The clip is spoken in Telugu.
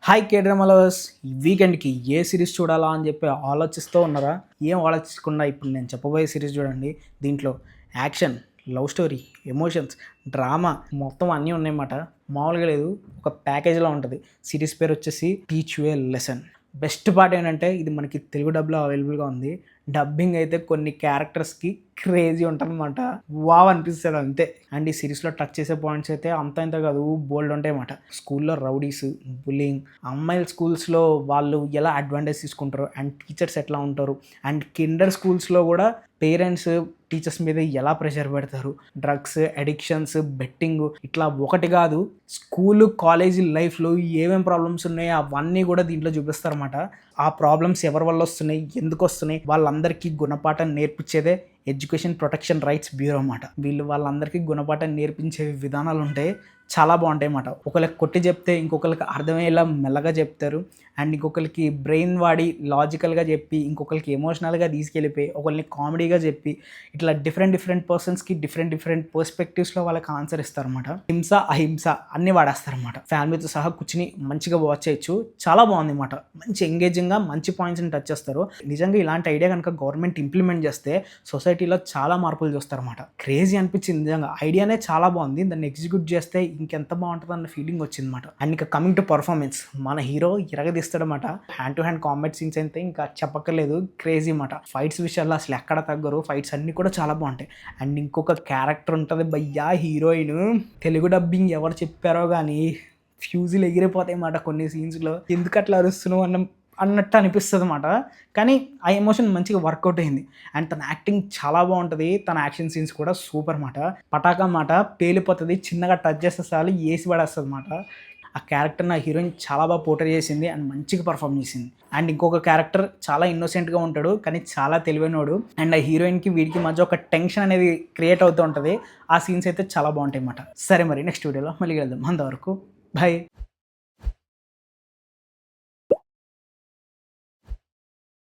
Hi కే-డ్రామా lovers. ఈ వీకెండ్కి ఏ సిరీస్ చూడాలా అని చెప్పి ఆలోచిస్తూ ఉన్నారా? ఏం ఆలోచించకుండా ఇప్పుడు నేను చెప్పబోయే సిరీస్ చూడండి. దీంట్లో action, love story, emotions, drama మొత్తం అన్నీ ఉన్నాయన్నమాట. మామూలుగా లేదు, ఒక ప్యాకేజ్లో ఉంటుంది. సిరీస్ పేరు వచ్చేసి teach you A lesson. Best part ఏంటంటే ఇది మనకి తెలుగు డబ్లో అవైలబుల్గా ఉంది. డబ్బింగ్ అయితే కొన్ని క్యారెక్టర్స్కి క్రేజీ ఉంటుందన్నమాట. వావ్ అనిపిస్తుంది అంతే. అండ్ ఈ సిరీస్లో టచ్ చేసే పాయింట్స్ అయితే అంత ఇంత కాదు, బోల్డ్ ఉంటాయి అన్నమాట. స్కూల్లో రౌడీస్, బుల్లింగ్, అమ్మాయిల స్కూల్స్లో వాళ్ళు ఎలా అడ్వాంటేజ్ తీసుకుంటారు, అండ్ టీచర్స్ ఎట్లా ఉంటారు, అండ్ కిండర్ స్కూల్స్లో కూడా పేరెంట్స్ టీచర్స్ మీద ఎలా ప్రెషర్ పెడతారు, డ్రగ్స్ అడిక్షన్స్, బెట్టింగ్, ఇట్లా ఒకటి కాదు స్కూల్ కాలేజీ లైఫ్లో ఏమేమి ప్రాబ్లమ్స్ ఉన్నాయో అవన్నీ కూడా దీంట్లో చూపిస్తారన్నమాట. ఆ ప్రాబ్లమ్స్ ఎవరి వల్ల వస్తున్నాయి, ఎందుకు వస్తున్నాయి, వాళ్ళందరికీ గుణపాఠం నేర్పించేదే ఎడ్యుకేషన్ ప్రొటెక్షన్ రైట్స్ బ్యూరో అన్నమాట. వాళ్ళందరికీ గుణపాఠం నేర్పించే విధానాలు ఉంటాయి, చాలా బాగుంటాయి అన్నమాట. ఒకరికి కొట్టి చెప్తే ఇంకొకరికి అర్థమయ్యేలా మెల్లగా చెప్తారు, అండ్ ఇంకొకరికి బ్రెయిన్ వాడి లాజికల్గా చెప్పి ఇంకొకరికి ఎమోషనల్గా తీసుకెళ్ళిపోయి ఒకరిని కామెడీగా చెప్పి ఇట్లా డిఫరెంట్ పర్సన్స్కి డిఫరెంట్ పర్స్పెక్టివ్స్లో వాళ్ళకి ఆన్సర్ ఇస్తారన్నమాట. హింస అహింస అన్నీ వాడేస్తారన్నమాట. ఫ్యామిలీతో సహా కూర్చుని మంచిగా వాచ్ చేయొచ్చు, చాలా బాగుంది అన్నమాట. మంచి ఎంగేజింగ్గా మంచి పాయింట్స్ని టచ్ చేస్తారు. నిజంగా ఇలాంటి ఐడియా కనుక గవర్నమెంట్ ఇంప్లిమెంట్ చేస్తే సొసైటీలో చాలా మార్పులు చూస్తారన్నమాట. క్రేజీ అనిపించింది నిజంగా. ఐడియానే చాలా బాగుంది, దాన్ని ఎగ్జిక్యూట్ చేస్తే ఇంకెంత బాగుంటుంది అన్న ఫీలింగ్ వచ్చిందన్నమాట. అండ్ ఇంకా కమింగ్ టు పర్ఫార్మెన్స్, మన హీరో ఇరగదీస్తాడన్నమాట. Hand to hand combat scenes అయితే ఇంకా చెప్పక్కర్లేదు, క్రేజీ అన్నమాట. ఫైట్స్ విషయాల్లో అసలు ఎక్కడ తగ్గరు, ఫైట్స్ అన్నీ కూడా చాలా బాగుంటాయి. అండ్ ఇంకొక క్యారెక్టర్ ఉంటుంది భయ్యా, హీరోయిన్. తెలుగు డబ్బింగ్ ఎవరు చెప్పారో కానీ ఫ్యూజులు ఎగిరిపోతాయి అన్నమాట కొన్ని సీన్స్లో. ఎందుకు అట్లా అరుస్తున్నావు అన్నట్టు అనిపిస్తుంది అన్నమాట. కానీ ఆ ఎమోషన్ మంచిగా వర్కౌట్ అయింది. అండ్ తన యాక్టింగ్ చాలా బాగుంటుంది, తన యాక్షన్ సీన్స్ కూడా సూపర్ మాట. పటాకా మాట పేలిపోతుంది, చిన్నగా టచ్ చేస్తే చాలు ఏసి పడేస్తుంది అన్నమాట. ఆ క్యారెక్టర్ నా హీరోయిన్ చాలా బాగా పోర్ట్రే చేసింది అండ్ మంచిగా పర్ఫామ్ చేసింది. అండ్ ఇంకొక క్యారెక్టర్ చాలా ఇన్నోసెంట్గా ఉంటాడు కానీ చాలా తెలివైనవాడు. అండ్ ఆ హీరోయిన్కి వీడికి మధ్య ఒక టెన్షన్ అనేది క్రియేట్ అవుతూ ఉంటుంది. ఆ సీన్స్ అయితే చాలా బాగుంటాయి అన్నమాట. సరే మరి నెక్స్ట్ వీడియోలో మళ్ళీ వెళ్దాం. అంతవరకు బాయ్.